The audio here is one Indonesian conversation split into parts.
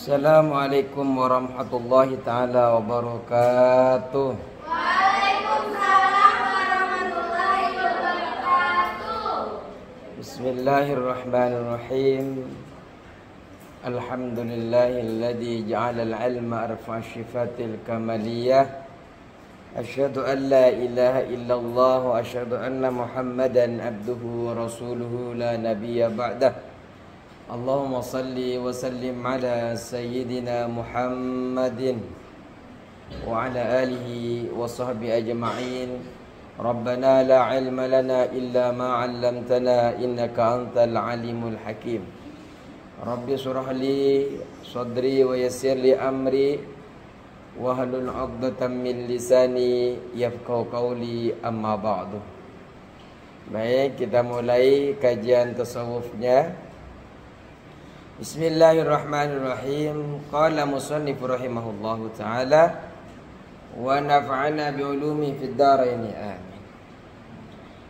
Assalamualaikum warahmatullahi ta'ala wabarakatuh. Waalaikumsalam warahmatullahi wabarakatuh. Bismillahirrahmanirrahim. Alhamdulillahilladzi ja'ala al-'ilma arfa syifatil kamaliyah. Asyhadu an la ilaha illallah wa asyhadu anna Muhammadan abduhu wa rasuluhu la nabiyya ba'dah. Allahumma salli wa sallim ala sayyidina Muhammadin wa ala alihi wa sahbihi ajma'in. Rabbana la ilma lana illa ma 'allamtana innaka antal alimul hakim. Rabbi shrah li sadri wa yassir li amri wahlul 'uqdatam min lisani yafqahu qawli, amma ba'du. Baik, kita mulai kajian tasawufnya. Bismillahirrahmanirrahim. Qala musannif rahimahullahu ta'ala wa nafa'ana bi'ulumi fid dharain, amin.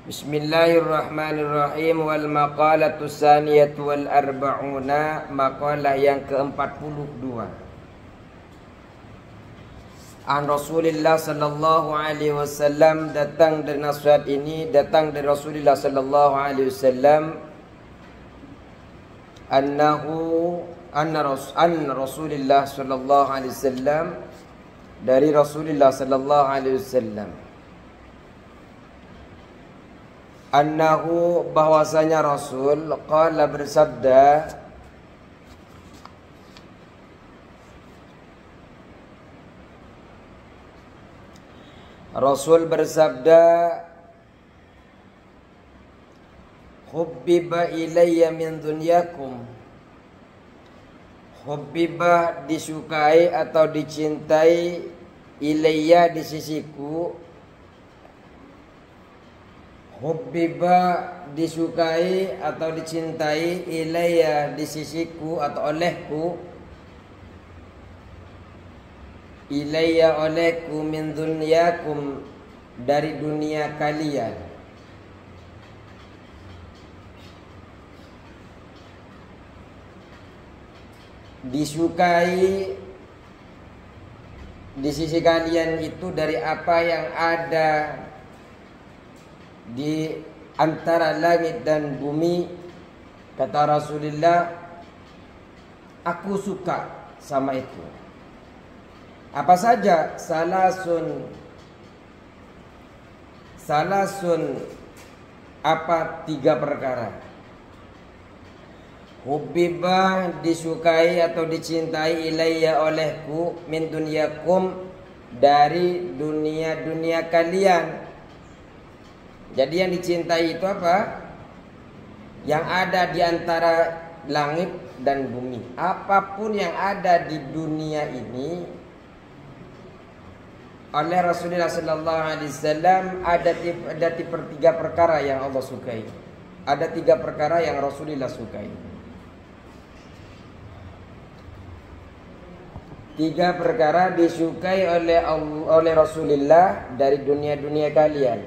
Bismillahirrahmanirrahim. Wal maqalatu saniyatu wal arba'una, maqalah yang ke-42. An Rasulillah sallallahu alaihi wasallam, datang dari nasihat ini datang dari Rasulullah sallallahu alaihi wasallam, anna Rasulullah sallallahu alaihi wasallam, dari Rasulullah sallallahu alaihi wasallam, annahu, bahwasanya Rasul, qala, bersabda, Rasul bersabda, hubbiba ilayya min dunyakum. Hubbiba, disukai atau dicintai, ilayya, di sisiku. Hubbiba, disukai atau dicintai, ilayya, di sisiku atau olehku. Ilayya, olehku, min dunyakum, dari dunia kalian. Disukai di sisi kalian itu dari apa yang ada di antara langit dan bumi. Kata Rasulullah, aku suka sama itu. Apa saja? Salasun, apa? 3 perkara. Hubbibah, disukai atau dicintai, ilayya, olehku, min dunyakum, dari dunia kalian. Jadi yang dicintai itu apa? Yang ada di antara langit dan bumi. Apapun yang ada di dunia ini, oleh Rasulullah sallallahu alaihi wasallam ada 3 perkara yang Allah sukai. Ada 3 perkara yang Rasulullah sukai. 3 perkara disukai oleh Rasulullah dari dunia kalian.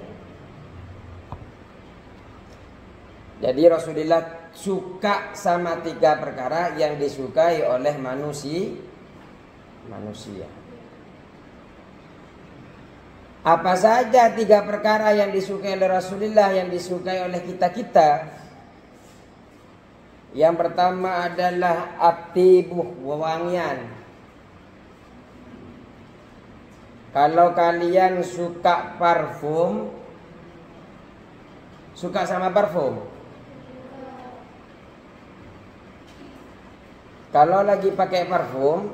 Jadi Rasulullah suka sama 3 perkara yang disukai oleh manusia. Apa saja 3 perkara yang disukai oleh Rasulullah, yang disukai oleh kita? Yang pertama adalah at-tibuh, wewangian. Kalau kalian suka parfum, suka sama parfum? Kalau lagi pakai parfum,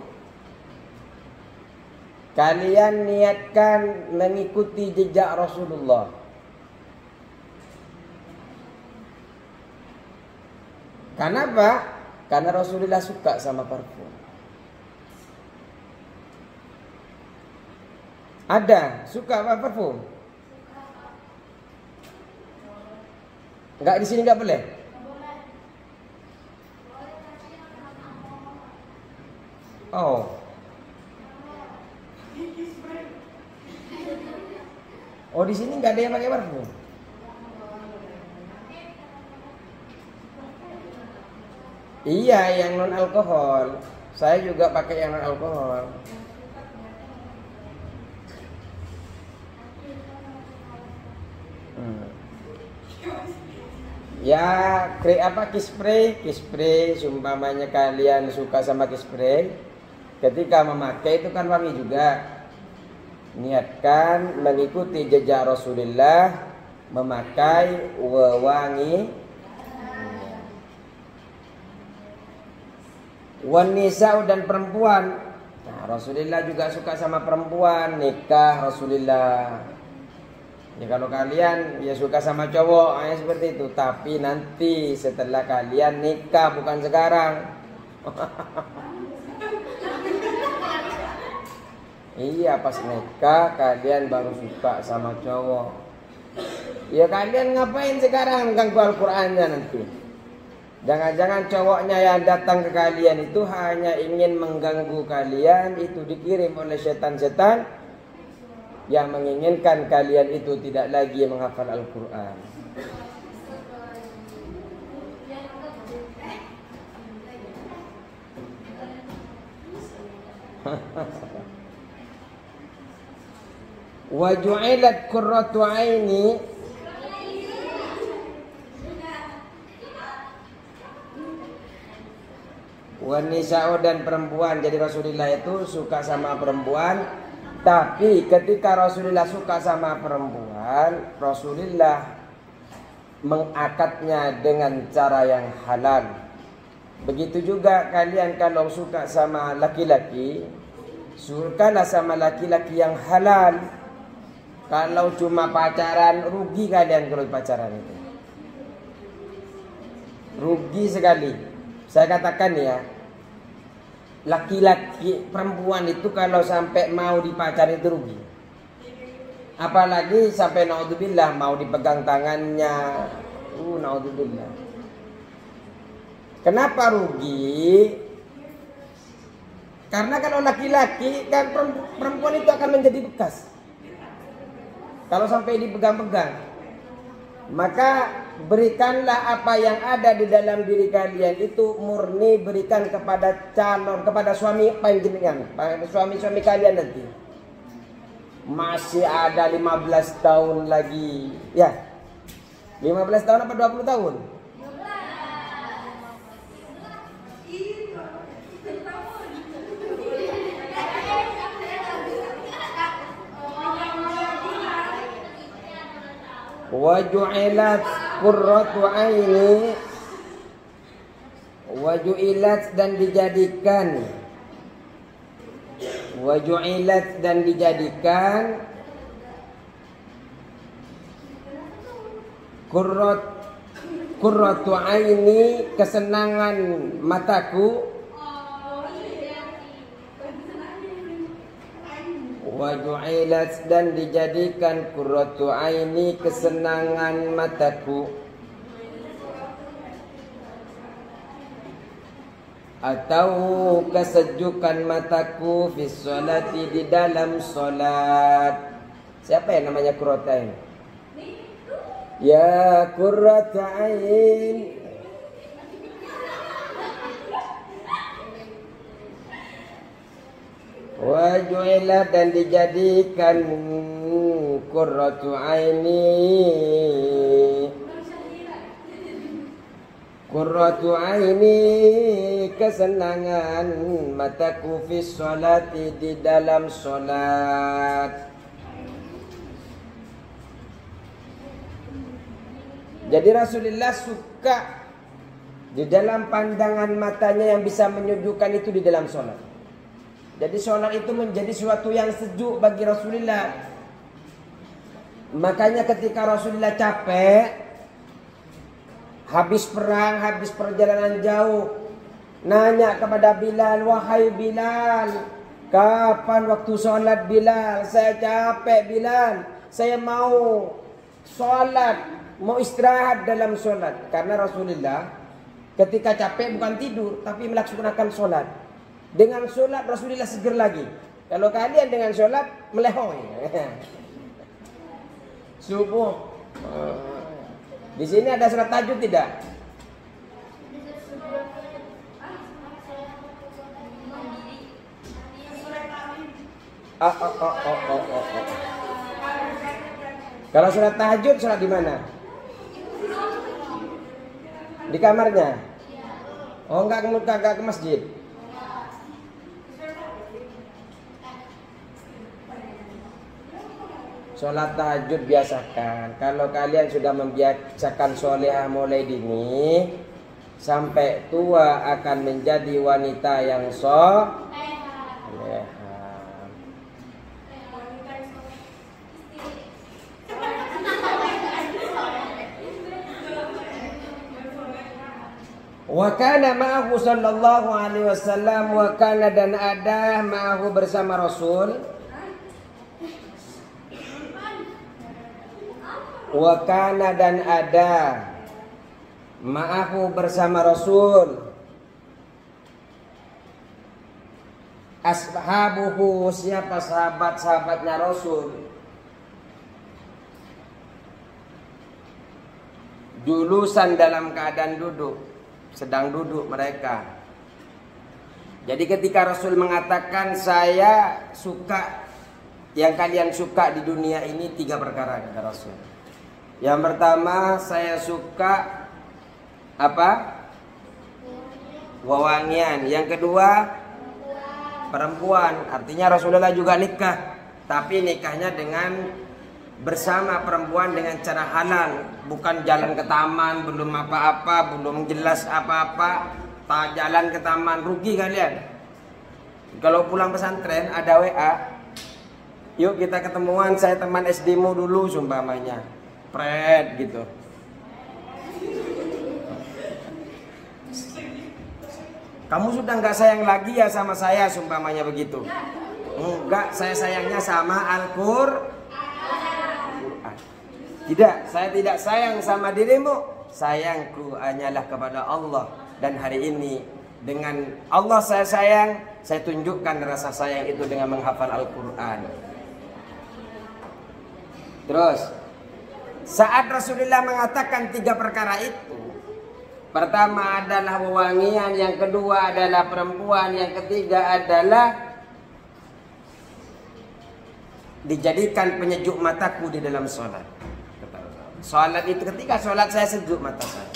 kalian niatkan mengikuti jejak Rasulullah. Kenapa? Karena Rasulullah suka sama parfum. Ada suka apa parfum? Enggak, di sini enggak boleh. Oh. Oh, di sini enggak ada yang pakai parfum. Iya, yang non alkohol. Saya juga pakai yang non alkohol. Ya, kispray, seumpamanya kalian suka sama kispray, ketika memakai itu kan wangi juga. Niatkan mengikuti jejak Rasulullah, memakai wangi. Wanisa dan perempuan. Nah, Rasulullah juga suka sama perempuan, nikah Rasulullah. Ya kalau kalian ya suka sama cowok, seperti itu. Tapi nanti setelah kalian nikah, bukan sekarang. Iya, pas nikah kalian baru suka sama cowok. Ya kalian ngapain sekarang ganggu Al-Qur'annya nanti? Jangan-jangan cowoknya yang datang ke kalian itu hanya ingin mengganggu kalian, itu dikirim oleh setan-setan yang menginginkan kalian itu tidak lagi menghafal Al-Quran. Wa ju'ilat qurratu aini wanisa'u dan perempuan. Jadi Rasulullah itu suka sama perempuan. Tapi ketika Rasulullah suka sama perempuan, Rasulullah mengakadnya dengan cara yang halal. Begitu juga kalian kalau suka sama laki-laki, sukalah sama laki-laki yang halal. Kalau cuma pacaran, rugi kalian kalau pacaran itu. Rugi sekali. Saya katakan ya, laki-laki perempuan itu kalau sampai mau dipacari itu rugi. Apalagi sampai naudzubillah mau dipegang tangannya. Naudzubillah. Kenapa rugi? Karena kalau laki-laki kan perempuan itu akan menjadi bekas. Kalau sampai dipegang-pegang, maka berikanlah apa yang ada di dalam diri kalian itu murni, berikan kepada calon, kepada suami panjenengan, suami-suami kalian nanti. Masih ada 15 tahun lagi. Ya, 15 tahun apa 20 tahun? Wa ju'ilat qurratu aini, wa ju'ilat dan dijadikan, wa ju'ilat dan dijadikan qurratu aini, kesenangan mataku, wa ju'ilat dan dijadikan qurratu aini, kesenangan mataku, atau kesejukan mataku fi sholati, di dalam sholat. Siapa yang namanya qurratu ain? Ya qurratu ain, wa ju'ilat dan dijadikan qurratu aini, qurratu aini, kesenangan mataku fi sholati, di dalam sholat. Jadi Rasulullah suka di dalam pandangan matanya yang bisa menyejukkan itu di dalam sholat. Jadi sholat itu menjadi sesuatu yang sejuk bagi Rasulullah. Makanya ketika Rasulullah capek, habis perang, habis perjalanan jauh, nanya kepada Bilal, wahai Bilal, kapan waktu sholat Bilal? Saya capek Bilal, saya mau sholat, mau istirahat dalam sholat. Karena Rasulullah ketika capek bukan tidur, tapi melaksanakan sholat. Dengan sholat Rasulullah seger lagi. Kalau kalian dengan sholat melehoi. Subuh. Di sini ada surat tahajud tidak? Kalau sholat tahajud, sholat di mana? Di kamarnya? Oh, enggak ke masjid? Sholat tahajud biasakan. Kalau kalian sudah membiasakan sholehah mulai dini, sampai tua akan menjadi wanita yang soleha. Wa kana ma'ahu sallallahu alaihi wasallam, wa kana dan ada ma'ahu bersama Rasul. Wa kana dan ada ma'ahu bersama Rasul ashabuhu, siapa sahabat-sahabatnya Rasul. Julusan dalam keadaan duduk, sedang duduk mereka. Jadi ketika Rasul mengatakan saya suka, yang kalian suka di dunia ini 3 perkara kata Rasul. Yang pertama saya suka apa? Wewangian. Yang kedua perempuan. Artinya Rasulullah juga nikah, tapi nikahnya dengan bersama perempuan dengan cara halal, bukan jalan ke taman belum apa-apa, belum jelas apa-apa, tak jalan ke taman, rugi kalian. Kalau pulang pesantren ada WA, yuk kita ketemuan, saya teman SD-mu dulu sumpamanya, pret gitu. Kamu sudah nggak sayang lagi ya sama saya, sumpamanya begitu. Enggak, saya sayangnya sama Al-Qur'an. Tidak, saya tidak sayang sama dirimu. Sayangku hanyalah kepada Allah. Dan hari ini dengan Allah saya sayang, saya tunjukkan rasa sayang itu dengan menghafal Al-Quran. Terus, saat Rasulullah mengatakan 3 perkara itu, pertama adalah wewangian, yang kedua adalah perempuan, yang ketiga adalah dijadikan penyejuk mataku di dalam sholat. Sholat itu ketika sholat saya sejuk mata saya.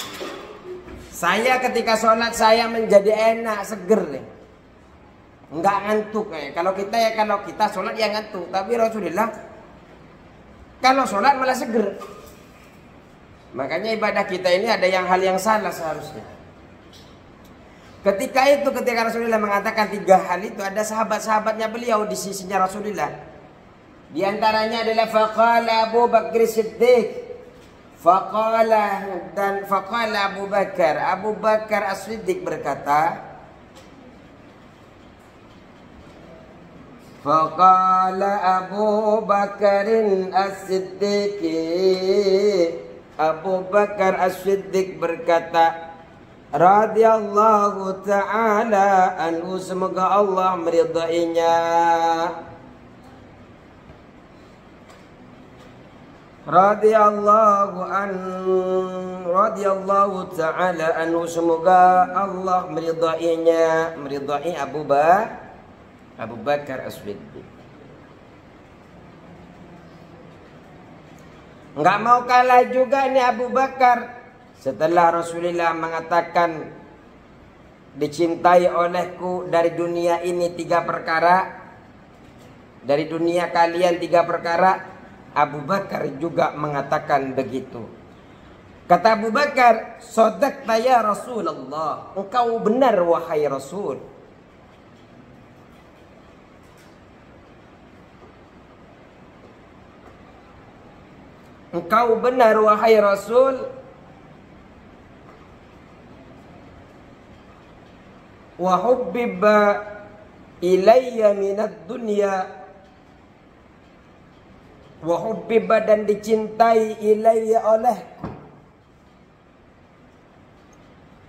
Saya ketika sholat saya menjadi enak, seger nih. Enggak ngantuk kayak. Kalau kita sholat ya ngantuk. Tapi Rasulullah kalau sholat malah seger. Makanya ibadah kita ini ada hal yang salah seharusnya. Ketika Rasulullah mengatakan 3 hal itu, ada sahabat-sahabatnya beliau di sisinya Rasulullah. Di antaranya adalah faqala Abu Bakar Siddiq. Faqala Abu Bakar As-Siddiq berkata, faqala Abu Bakarin As-Siddiq, Abu Bakar As-Siddiq berkata, radhiyallahu ta'ala anhu, semoga Allah meridainya. Radhiyallahu ta'ala anhu, semoga Allah meridainya, meridai Abu Bakar As-Siddiq. Enggak mau kalah juga nih Abu Bakar. Setelah Rasulullah mengatakan dicintai olehku dari dunia ini 3 perkara, dari dunia kalian 3 perkara, Abu Bakar juga mengatakan begitu. Kata Abu Bakar, "Shadaqta ya Rasulullah." Engkau benar wahai Rasul. Engkau benar wahai Rasul. Wa hubbiba ilayya minad dunya, wa hubbiba dan dicintai ilayya olehku,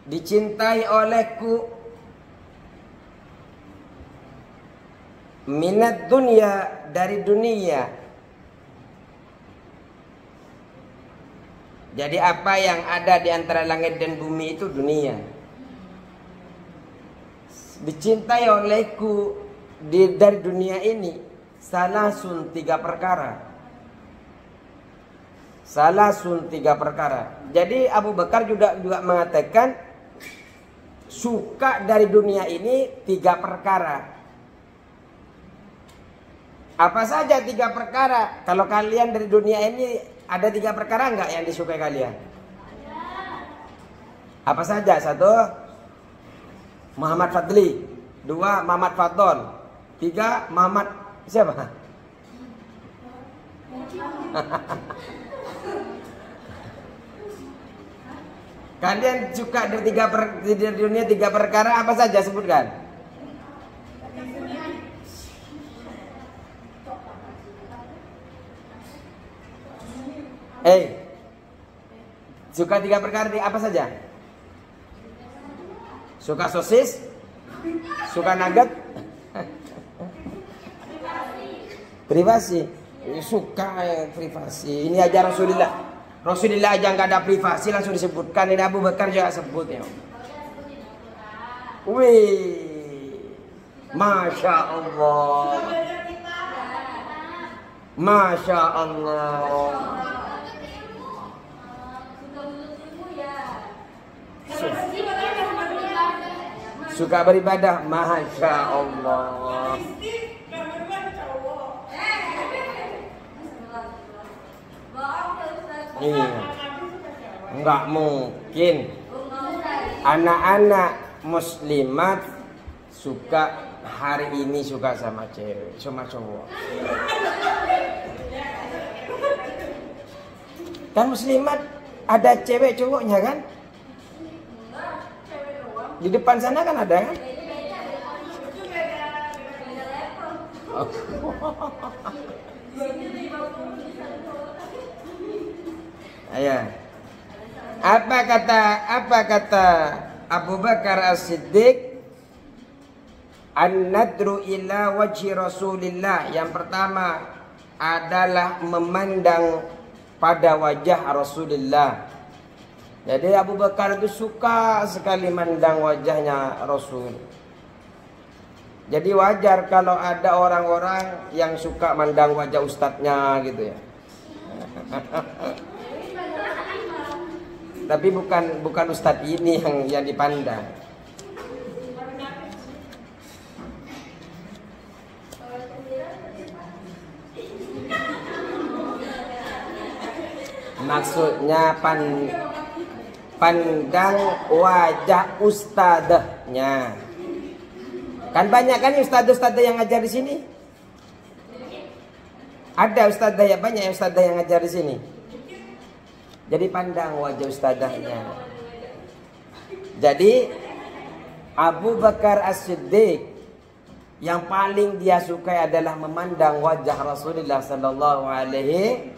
dicintai olehku, minat dunia dari dunia. Jadi apa yang ada di antara langit dan bumi itu dunia. Dicintai olehku dari dunia ini. salasun 3 perkara. Salasun 3 perkara. Jadi Abu Bakar juga mengatakan suka dari dunia ini 3 perkara. Apa saja 3 perkara? Kalau kalian dari dunia ini ada 3 perkara enggak yang disukai kalian? Apa saja? 1, Muhammad Fadli. 2, Muhammad Fadl. 3, Muhammad siapa? Kalian suka dari dunia 3 perkara apa saja, sebutkan? Suka 3 perkara apa saja? Suka sosis? Suka nugget? Privasi. Suka privasi. Ini aja Rasulullah. Rasulullah aja nggak ada privasi langsung disebutkan. Ini Abu Bakar juga sebutnya. Wih, Masya Allah. Masya Allah. Suka beribadah, Masya Allah. Iya, enggak mungkin anak-anak muslimat suka hari ini suka sama cewek, sama cowok. Kan muslimat ada cewek cowoknya kan? Di depan sana kan ada kan? Ayo. Apa kata Abu Bakar As-Siddiq? An-nadru ila wajhi Rasulillah. Yang pertama adalah memandang pada wajah Rasulullah. Jadi Abu Bakar itu suka sekali mandang wajahnya Rasul. Jadi wajar kalau ada orang-orang yang suka mandang wajah ustadznya gitu ya. Tapi bukan ustadz ini yang dipandang. Maksudnya pandang wajah ustadznya. Kan banyak kan ustadz yang ngajar di sini. Ada ustadzah ya, banyak ustadzah yang ngajar di sini. Jadi pandang wajah ustadzahnya. Jadi Abu Bakar As-Siddiq yang paling dia sukai adalah memandang wajah Rasulullah sallallahu alaihi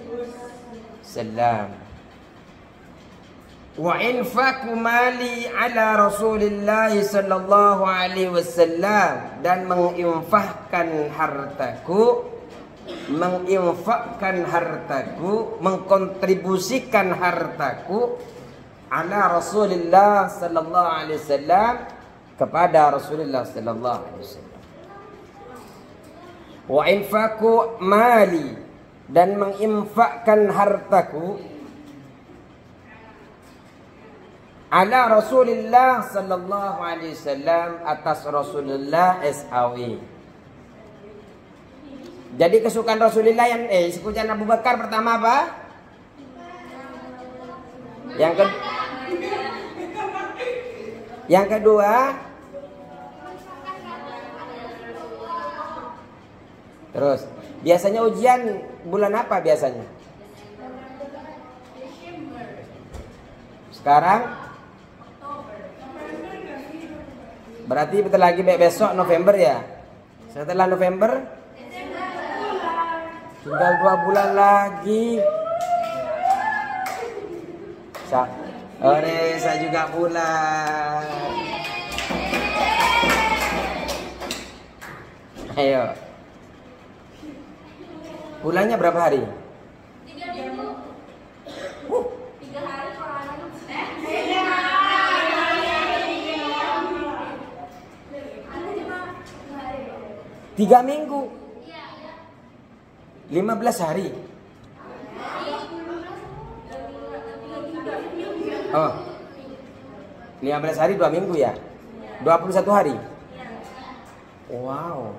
wasallam. Wa infaqu mali ala Rasulillah sallallahu alaihi wasallam, dan menginfakkan hartaku, mengkontribusikan hartaku ala Rasulullah sallallahu alaihi wasallam, kepada Rasulullah sallallahu alaihi wasallam. Wa infaqu mali, dan menginfakkan hartaku ala Rasulullah sallallahu alaihi wasallam, atas Rasulullah SAW. Jadi kesukaan Rasulullah kesukaan Abu Bakar pertama apa? Yang kedua terus biasanya ujian bulan apa biasanya? Sekarang berarti bentar lagi besok November ya. Setelah November tinggal 2 bulan lagi. Saya juga pulang. Ayo. Pulangnya berapa hari? 3 minggu. 3 hari kalau 3 minggu. 15 hari. Oh. 15 hari 2 minggu ya? 21 hari? Wow.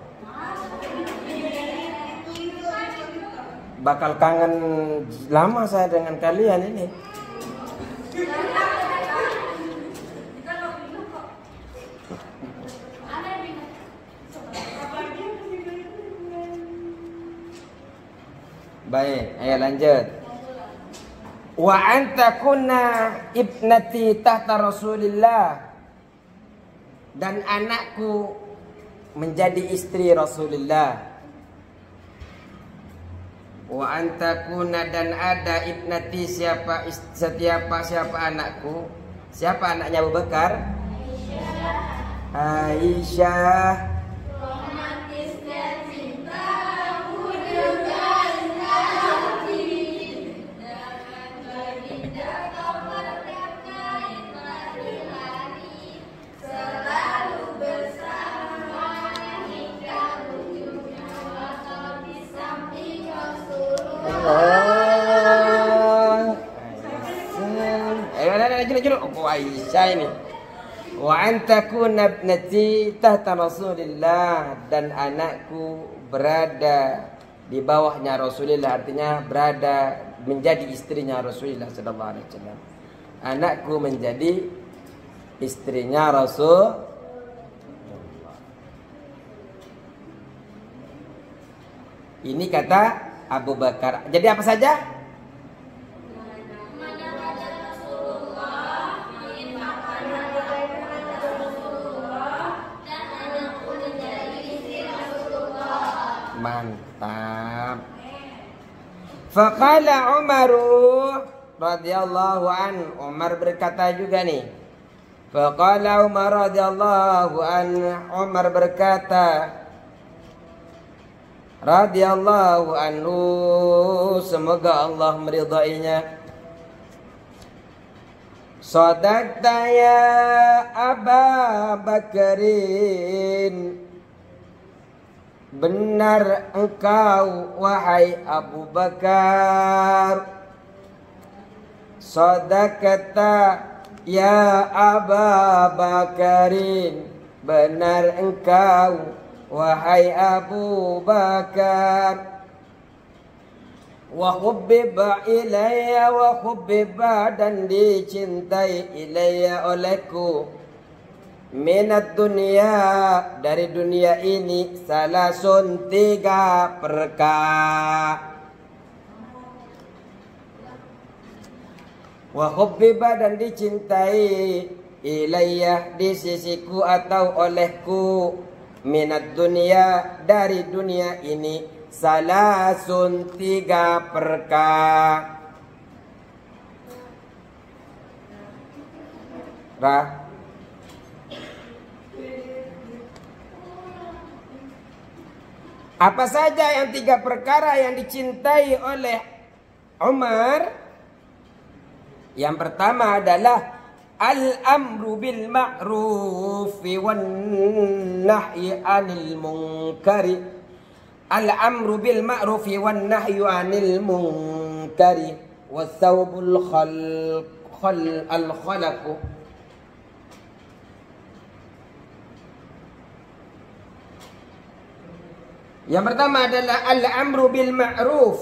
Bakal kangen lama saya dengan kalian ini. Baik, ayo lanjut. Wa anta kunna ibnati tahta Rasulillah, dan anakku menjadi istri Rasulullah. Wa anta kunna, dan ada ibnati, siapa anakku? Siapa anaknya Abu Bakar? Aisyah. Oh, Aisyah ini. Wa antakun ibnati tahta Rasulillah, dan anakku berada di bawahnya Rasulullah, artinya berada menjadi istrinya Rasulullah sallallahu alaihi wasallam. Anakku menjadi istrinya Rasul. Ini kata Abu Bakar. Jadi apa saja? Mantap. Faqala Umaru radhiyallahu an, Umar berkata juga nih. Faqala Umar radhiyallahu an, Umar berkata radhiyallahu anhu, semoga Allah meridainya. Sadaqta ya Aba Bakrin, benar engkau wahai Abu Bakar. Sadaqta ya Aba Bakrin, benar engkau wahai Abu Bakar. Wa hubbiba ilayya, wa hubbiba, dan dicintai ilayya olehku, minat dunia, dari dunia ini, salasun, 3 perkara. Wa hubbiba, dan dicintai ilayya, di sisiku atau olehku, minat dunia, dari dunia ini, salasun, 3 perkara. Apa saja yang 3 perkara yang dicintai oleh Umar? Yang pertama adalah al-amru bil ma'rufi wan nahyi 'anil munkari. Al-amru bil ma'rufi wan nahyu 'anil munkari was-sawbul khalaqu. Yang pertama adalah al-amru bil ma'ruf.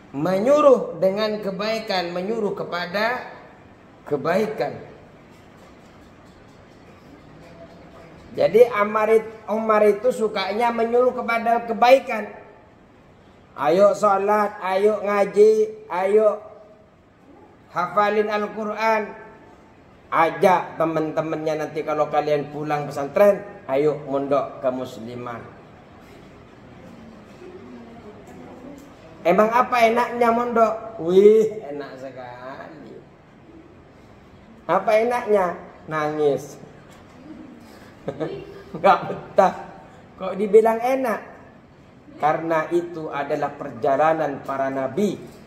Menyuruh dengan kebaikan, menyuruh kepada kebaikan. Jadi Umar itu sukanya menyuruh kepada kebaikan. Ayo sholat, ayo ngaji, ayo hafalin Al-Quran. Ajak teman-temannya nanti kalau kalian pulang pesantren, ayo mondok ke musliman. Emang apa enaknya mondok? Wih, enak sekali. Apa enaknya? Nangis. Enggak betah. Kok dibilang enak? Karena itu adalah perjalanan para nabi.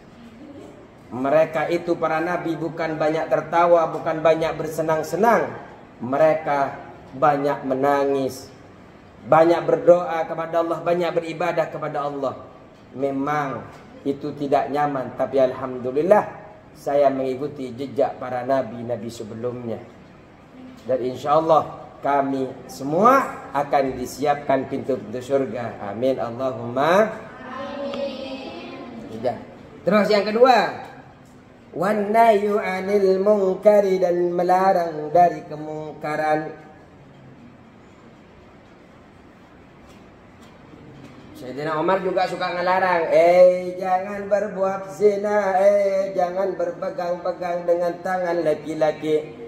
Mereka itu para nabi bukan banyak tertawa, bukan banyak bersenang-senang. Mereka banyak menangis, banyak berdoa kepada Allah, banyak beribadah kepada Allah. Memang itu tidak nyaman, tapi alhamdulillah saya mengikuti jejak para nabi-nabi sebelumnya. Dan insyaallah kami semua akan disiapkan pintu-pintu surga. Amin Allahumma amin. Terus yang kedua, wan nahyu 'anil munkari, dan melarang dari kemungkaran. Sayyidina Umar juga suka ngelarang, jangan berbuat zina, jangan berpegang-pegang dengan tangan laki-laki.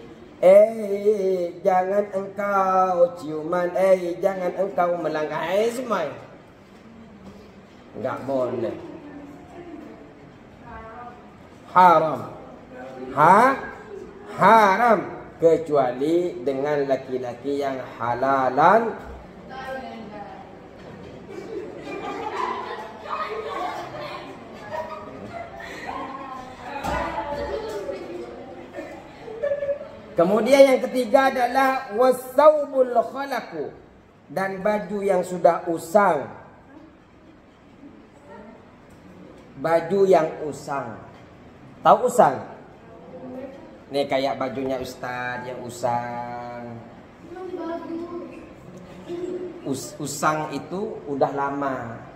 Jangan engkau ciuman, jangan engkau melangkah, semua enggak boleh. Haram. Haram kecuali dengan laki-laki yang halalan. Kemudian yang ketiga adalah wasaubul khalaqu, dan baju yang sudah usang. Baju yang usang. Tahu usang? Nih kayak bajunya Ustadz yang usang. Usang itu udah lama.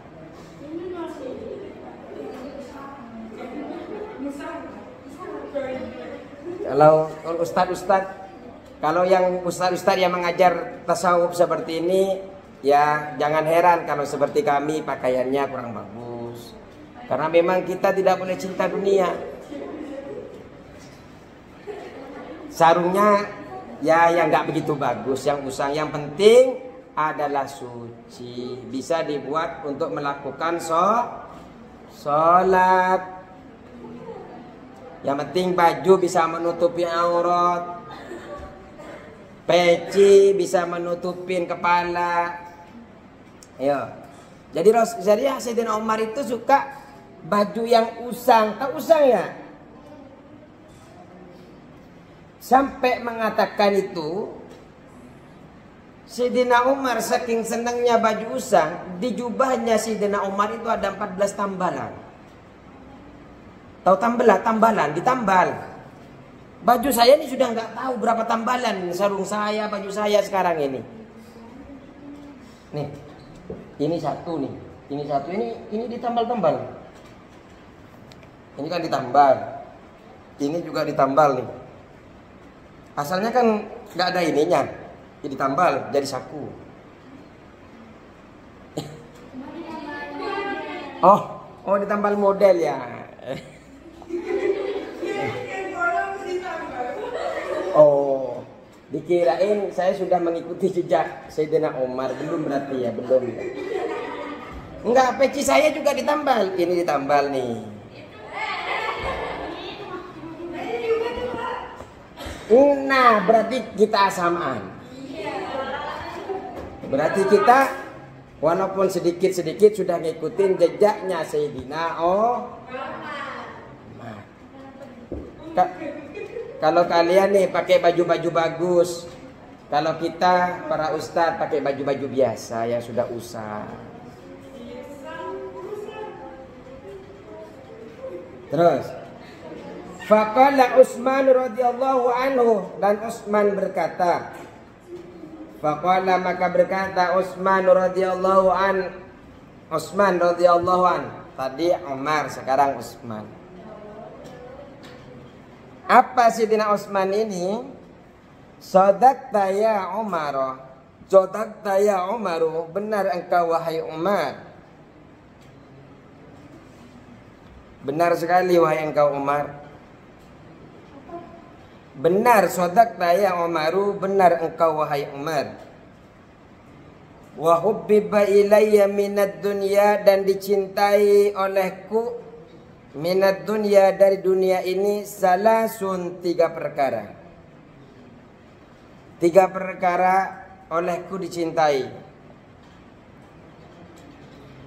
Kalau kalau yang ustadz yang mengajar tasawuf seperti ini, ya jangan heran kalau seperti kami pakaiannya kurang bagus. Karena memang kita tidak boleh cinta dunia. Sarungnya ya yang nggak begitu bagus, yang usang. Yang penting adalah suci, bisa dibuat untuk melakukan sholat. Yang penting baju bisa menutupi aurat, peci bisa menutupin kepala. Ya. Jadi Sayyidina Umar itu suka baju yang usang. Tahu usang ya? Sampai mengatakan itu, Sayyidina Umar saking senangnya baju usang, di jubahnya Sayyidina Umar itu ada 14 tambalan. Tahu tambalan ditambal. Baju saya ini sudah nggak tahu berapa tambalan sarung saya, baju saya sekarang ini. Nih, ini satu nih, ini ditambal-tambal. Ini kan ditambal, ini juga ditambal nih. Asalnya kan nggak ada ininya, ini ditambal jadi saku. Oh ditambal model ya. Oh, dikirain saya sudah mengikuti jejak Sayyidina Umar. Belum berarti ya, belum. Enggak, peci saya juga ditambal. Ini ditambal nih. Nah, berarti kita samaan. Berarti kita walaupun sedikit-sedikit sudah ngikutin jejaknya Sayyidina Umar. Kalau kalian nih pakai baju-baju bagus, kalau kita para ustadz pakai baju-baju biasa yang sudah usang. Terus, faqala Utsman radhiyallahu anhu, dan Utsman berkata, faqala maka berkata Utsman radhiyallahu an. Tadi Umar, sekarang Utsman. Apa Sayyidina Utsman ini? Sadaqta ya Umar. Sadaqta ya Umar, benar engkau wahai Umar. Benar sekali wahai engkau Umar. Benar, sadaqta ya Umar, benar engkau wahai Umar. Wa hubbiba ilayya minad dunya, dan dicintai olehku minat dunia dari dunia ini salasun, 3 perkara. 3 perkara olehku dicintai.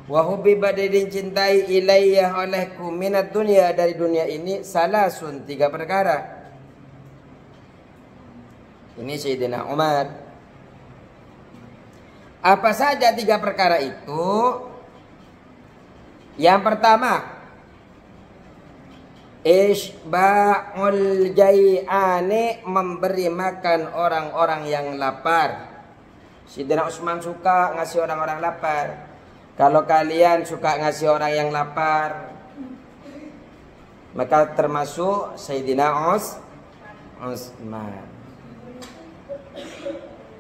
Wa hubbiba, dicintai ilayya olehku minat dunia dari dunia ini salasun, 3 perkara. Ini Sayyidina Umar. Apa saja 3 perkara itu? Yang pertama, isba'ul jai'ani, memberi makan orang-orang yang lapar. Sayyidina Utsman suka ngasih orang-orang lapar. Kalau kalian suka ngasih orang yang lapar, maka termasuk Sayyidina Utsman.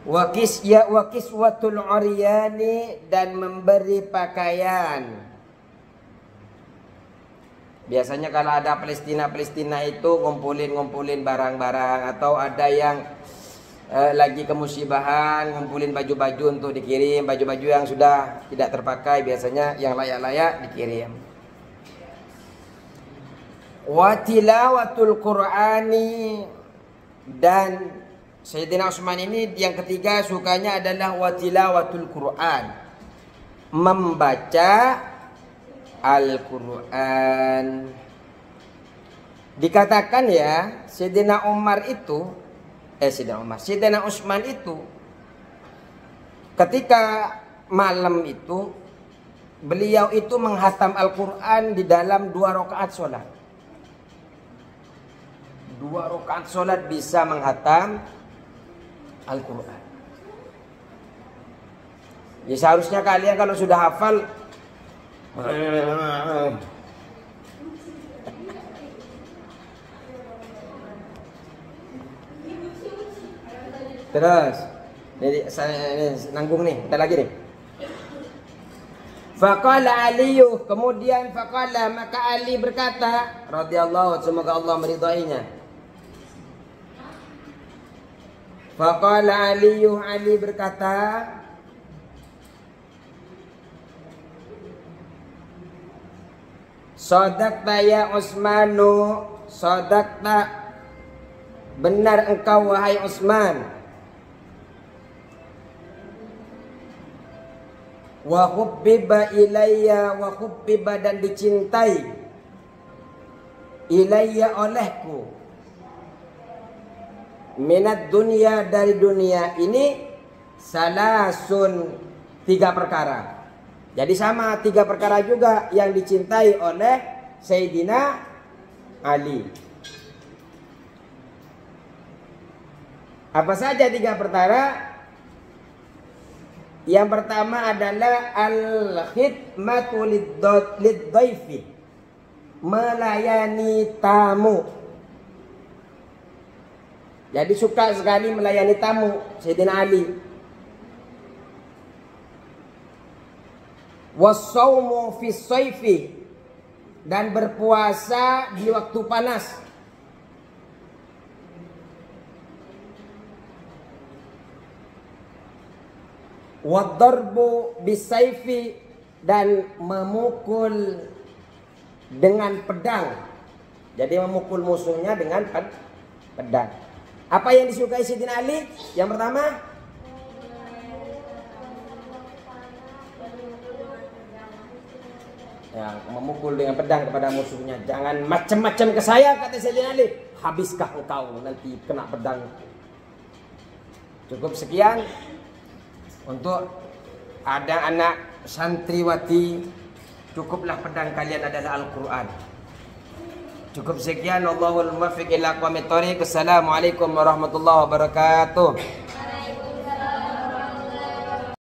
Wa kiswatul uryani, dan memberi pakaian. Biasanya kalau ada Palestina itu ngumpulin barang-barang, atau ada yang lagi kemusibahan, ngumpulin baju-baju untuk dikirim, baju-baju yang sudah tidak terpakai, biasanya yang layak-layak dikirim. Wa tilawatul Qur'ani, dan Sayyidina Utsman ini yang ketiga sukanya adalah wa tilawatul Qur'an, membaca Al-Qur'an. Dikatakan ya, Sayyidina Utsman itu ketika malam itu beliau itu menghatam Al-Qur'an di dalam 2 rakaat sholat. 2 rakaat sholat bisa menghatam Al-Quran. Ya seharusnya kalian kalau sudah hafal terus. Jadi saya nanggung nih, kita lagi nih. Faqala Aliyu, kemudian faqala, maka Ali berkata radhiyallahu, semoga Allah meridainya. Faqala Aliyu, Ali berkata, Shadaqta ya Utsmanu, shadaqta, benar engkau wahai Utsman. Wa hubbiba ilayya, wa hubbiba, dan dicintai, ilayya olehku, minat dunia, dari dunia ini, salasun, 3 perkara. Jadi sama 3 perkara juga yang dicintai oleh Sayyidina Ali. Apa saja 3 perkara? Yang pertama adalah al-khidmatu lid-dhaifi, melayani tamu. Jadi suka sekali melayani tamu Sayyidina Ali. Wassaumu fi shayfi, dan berpuasa di waktu panas. Wadarbu bisayfi, dan memukul dengan pedang. Jadi memukul musuhnya dengan pedang. Apa yang disukai Sayyidina Ali? Yang pertama, ya, memukul dengan pedang kepada musuhnya. Jangan macam-macam ke saya, kata Sayyidina Ali. Habiskah engkau, nanti kena pedang. Cukup sekian untuk ada anak santriwati. Cukuplah pedang kalian adalah Al-Quran. Cukup sekian. Allahul muwaffiq ila aqwamit thoriq. Assalamualaikum warahmatullahi wabarakatuh.